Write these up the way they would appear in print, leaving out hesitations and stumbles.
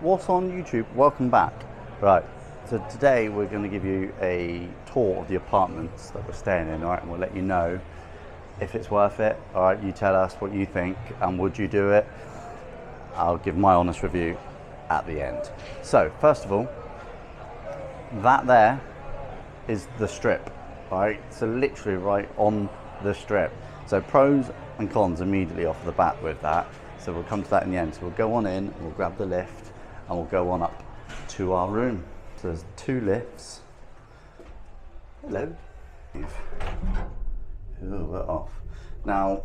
What's on YouTube? Welcome back. Right, so today we're going to give you a tour of the apartments that we're staying in, alright, and we'll let you know if it's worth it. Alright, you tell us what you think and would you do it. I'll give my honest review at the end. So, first of all, that there is the strip, alright, so literally right on the strip. So pros and cons immediately off the bat with that. So we'll come to that in the end. So we'll go on in, we'll grab the lift, and we'll go on up to our room. So there's 2 lifts. Hello. Oh, we're off. Now,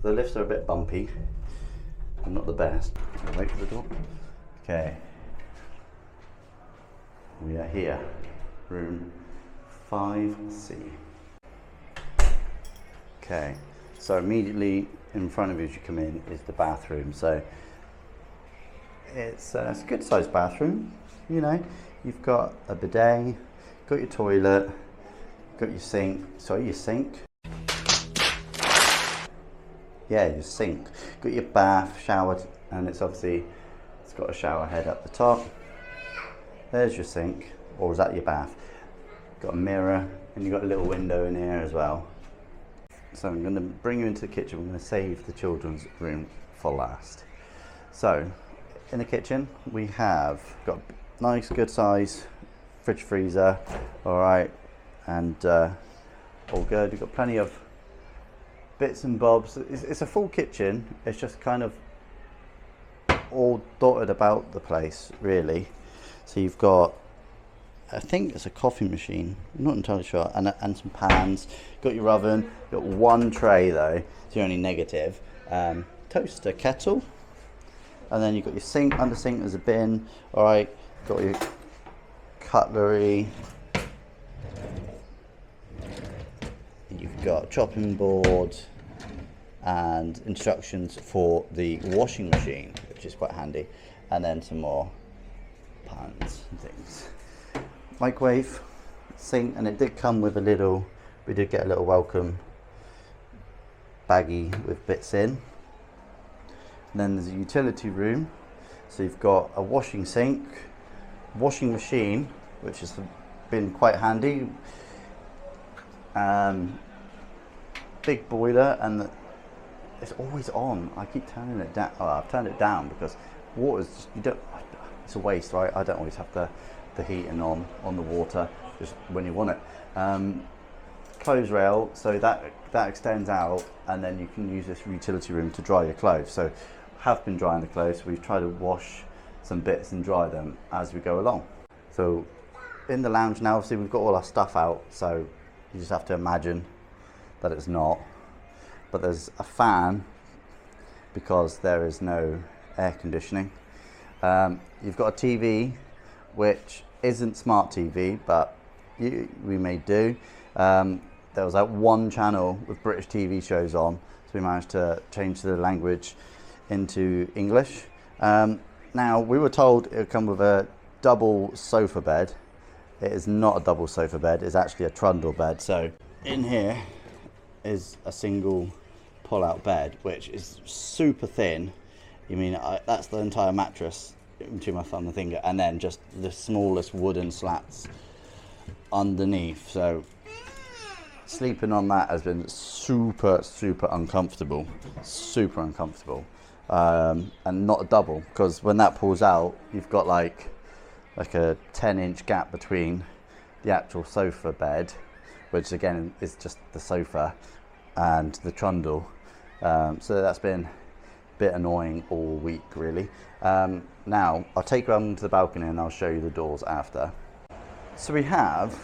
the lifts are a bit bumpy. They're not the best. I'll wait for the door. Okay. We are here. Room 5C. Okay. So immediately in front of you as you come in is the bathroom. So it's a good sized bathroom, you know. You've got a bidet, got your toilet, got your sink. Sorry, your sink? Yeah, your sink. Got your bath, shower, and it's got a shower head up the top. There's your sink, or is that your bath? Got a mirror, and you've got a little window in here as well. So I'm going to bring you into the kitchen. We're going to save the children's room for last. So in the kitchen we have got nice good size fridge freezer, all right, and all good. We've got plenty of bits and bobs. It's a full kitchen. It's just kind of all dotted about the place really. So you've got, I think it's a coffee machine, I'm not entirely sure, and some pans. Got your oven, got one tray though, it's the only negative. Toaster kettle, and then you've got your sink. Under sink there's a bin, alright, got your cutlery, you've got chopping board and instructions for the washing machine, which is quite handy, and then some more pans and things. Microwave, sink, and it did come with we did get a little welcome baggie with bits in. And then there's a utility room, so you've got a washing sink, washing machine, which has been quite handy, big boiler, and it's always on. I keep turning it down. Oh, I've turned it down because water's just, it's a waste, right? I don't always have the heating on the water just when you want it. Clothes rail, so that extends out, and then you can use this utility room to dry your clothes. So have been drying the clothes. We've tried to wash some bits and dry them as we go along. So in the lounge now, obviously we've got all our stuff out, so you just have to imagine that it's not. But there's a fan because there is no air conditioning. You've got a TV, which isn't smart TV, but we may do. There was like one channel with British TV shows on, so we managed to change the language into English. Now, we were told it would come with a double sofa bed. It is not a double sofa bed, it's actually a trundle bed. So in here is a single pull-out bed, which is super thin. That's the entire mattress between my thumb and finger, and then just the smallest wooden slats underneath. So sleeping on that has been super uncomfortable, and not a double, because when that pulls out, you've got like a 10-inch gap between the actual sofa bed, which again is just the sofa, and the trundle. So that's been a bit annoying all week really. Now I'll take you out into the balcony and I'll show you the doors after. So we have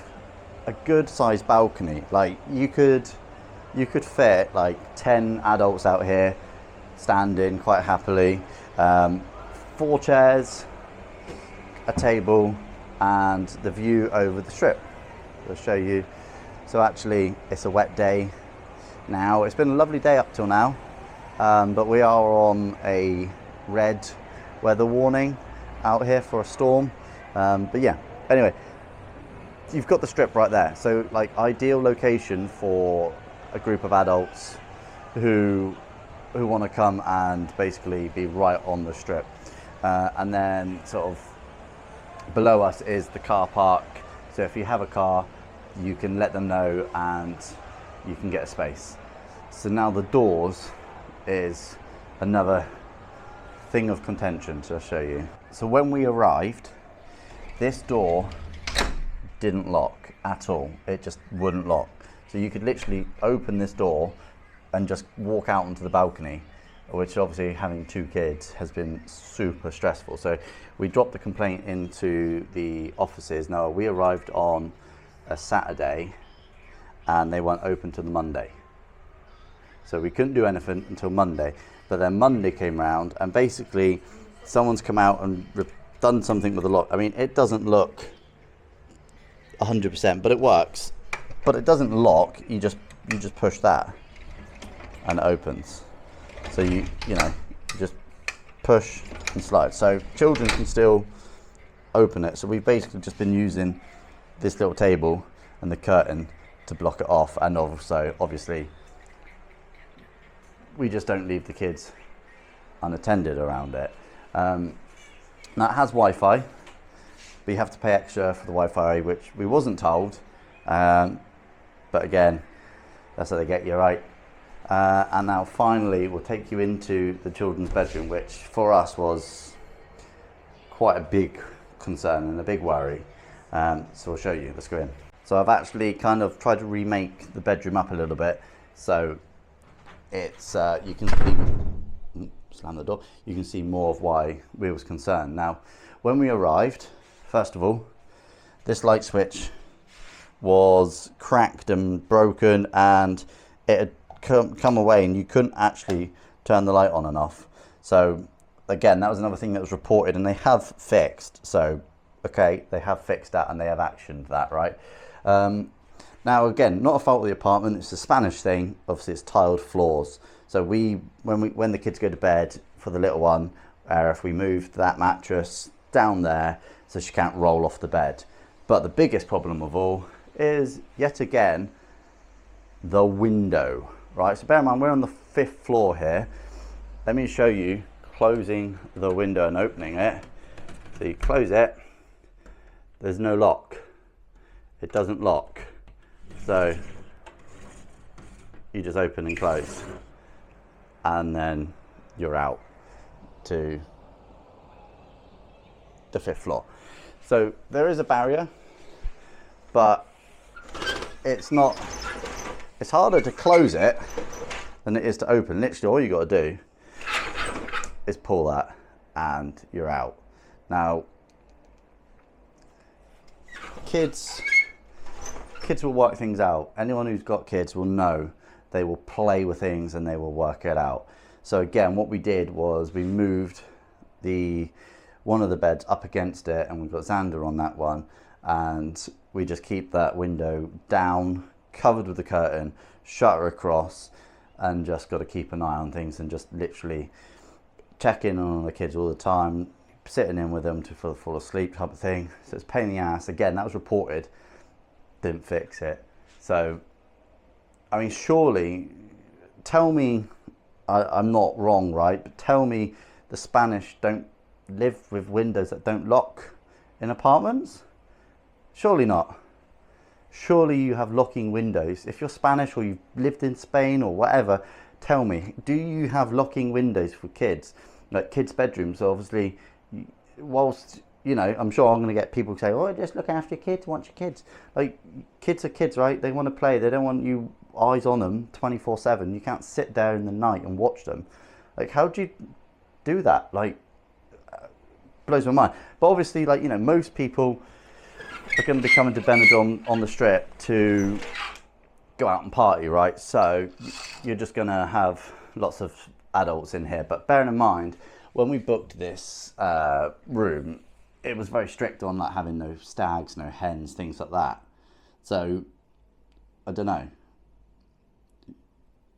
a good sized balcony. Like you could fit like 10 adults out here standing quite happily. 4 chairs, a table, and the view over the strip. I'll show you. So actually it's a wet day now. It's been a lovely day up till now, but we are on a red weather warning out here for a storm. But yeah, anyway, you've got the strip right there. So like ideal location for a group of adults who want to come and basically be right on the strip. and then sort of below us is the car park. So if you have a car, you can let them know and you can get a space. So now the doors is another thing of contention to show you. So when we arrived, this door didn't lock at all. It just wouldn't lock. So you could literally open this door and just walk out onto the balcony, which obviously having 2 kids has been super stressful. So we dropped the complaint into the offices. Now we arrived on a Saturday and they weren't open till the Monday. So we couldn't do anything until Monday. But then Monday came round and basically someone's come out and done something with the lock. I mean, it doesn't look 100%, but it works. But it doesn't lock. You just push that and it opens. So you just push and slide. So children can still open it. So we've basically just been using this little table and the curtain to block it off, and also obviously we just don't leave the kids unattended around it. Now it has Wi-Fi, but you have to pay extra for the Wi-Fi, which we wasn't told, but again, that's how they get you, right? And now finally we'll take you into the children's bedroom, which for us was quite a big concern and a big worry. So we'll show you. Let's go in. So I've actually kind of tried to remake the bedroom up a little bit. So it's you can see, slam the door, you can see more of why we was concerned. Now when we arrived, first of all, this light switch was cracked and broken, and it had come away and you couldn't actually turn the light on and off. So again, that was another thing that was reported, and they have fixed. So okay, they have fixed that and they have actioned that, right? Now again, not a fault of the apartment, it's a Spanish thing. Obviously it's tiled floors. So when the kids go to bed for the little one, if we moved that mattress down there so she can't roll off the bed. But the biggest problem of all is, yet again, the window, right? So bear in mind, we're on the 5th floor here. Let me show you closing the window and opening it. So you close it, there's no lock. It doesn't lock. So you just open and close, and then you're out to the 5th floor. So there is a barrier, but it's harder to close it than it is to open. Literally all you got to do is pull that and you're out. Now kids will work things out. Anyone who's got kids will know they will play with things and they will work it out. So again, what we did was we moved one of the beds up against it, and we've got Xander on that one, and we just keep that window down, covered with the curtain, shutter across, and just got to keep an eye on things and just literally check in on the kids all the time, sitting in with them to fall asleep type of thing. So it's a pain in the ass. Again, that was reported, didn't fix it. So I mean, surely, tell me I'm not wrong, right? But tell me the Spanish don't live with windows that don't lock in apartments? Surely not. Surely you have locking windows. If you're Spanish or you've lived in Spain or whatever, tell me, do you have locking windows for kids? Like kids' bedrooms, obviously, whilst, you know, I'm sure I'm going to get people say, oh, just look after your kids, watch your kids. Like, kids are kids, right? They want to play. They don't want you eyes on them 24/7. You can't sit there in the night and watch them. Like, how do you do that? Like, blows my mind. But obviously, like, you know, most people are going to be coming to Benidorm on the strip to go out and party, right? So you're just going to have lots of adults in here. But bearing in mind, when we booked this room, it was very strict on like having no stags, no hens, things like that. So I don't know.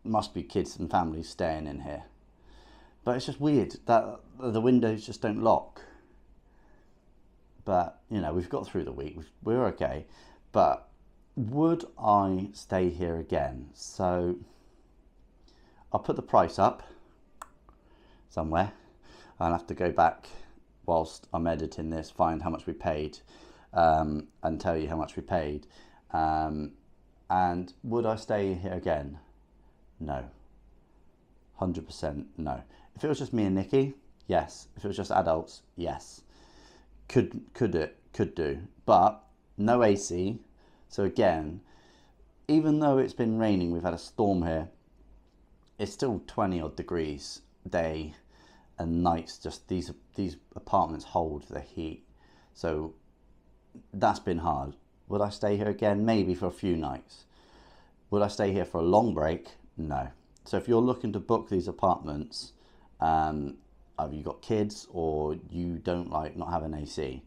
Must be kids and families staying in here. But it's just weird that the windows just don't lock. But, you know, we've got through the week. We're okay. But would I stay here again? So I'll put the price up somewhere. I'll have to go back whilst I'm editing this, find how much we paid, and tell you how much we paid. And would I stay here again? No. 100% no. If it was just me and Nikki, yes. If it was just adults, yes. Could do. But no AC. So again, even though it's been raining, we've had a storm here, it's still 20 odd degrees day and nights. Just these apartments hold the heat. So that's been hard. Would I stay here again? Maybe for a few nights. Would I stay here for a long break? No. So if you're looking to book these apartments, have you got kids or you don't like not having AC,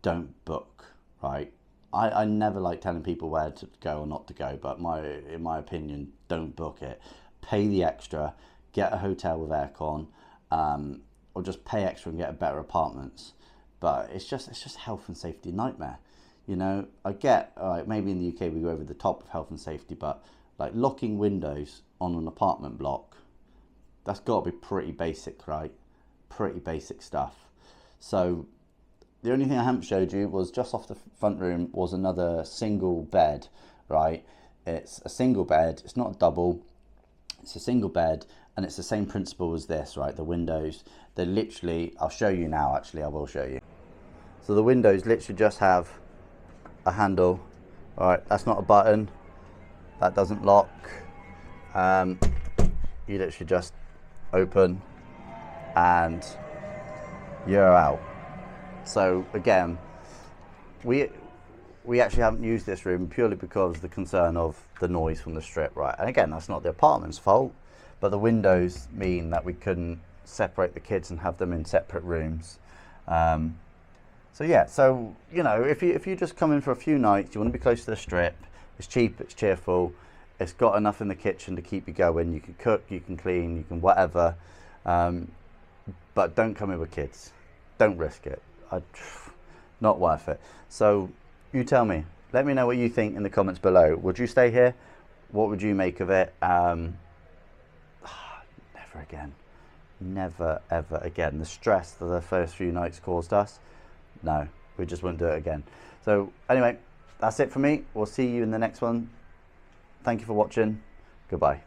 don't book, right? I never like telling people where to go or not to go, but in my opinion, don't book it. Pay the extra, get a hotel with aircon, or just pay extra and get better apartments. But it's just health and safety nightmare. You know, I get, maybe in the UK we go over the top of health and safety, but like locking windows on an apartment block, that's got to be pretty basic, right? Pretty basic stuff. So the only thing I haven't showed you was just off the front room was another single bed, right? It's a single bed, it's not a double, it's a single bed, and it's the same principle as this, right? The windows, they're literally, I'll show you now, actually, I will show you. So the windows literally just have a handle, all right? That's not a button, that doesn't lock. You literally just open and you're out. So again, we actually haven't used this room purely because of the concern of the noise from the strip, right? And again, that's not the apartment's fault, but the windows mean that we couldn't separate the kids and have them in separate rooms. So yeah, so you know, if you just come in for a few nights, you want to be close to the strip. It's cheap, it's cheerful, it's got enough in the kitchen to keep you going. You can cook, you can clean, you can whatever, but don't come in with kids. Don't risk it. Not worth it. So you tell me. Let me know what you think in the comments below. Would you stay here? What would you make of it? Never again. Never ever again. The stress that the first few nights caused us, no, we just wouldn't do it again. So anyway, that's it for me. We'll see you in the next one. Thank you for watching. Goodbye.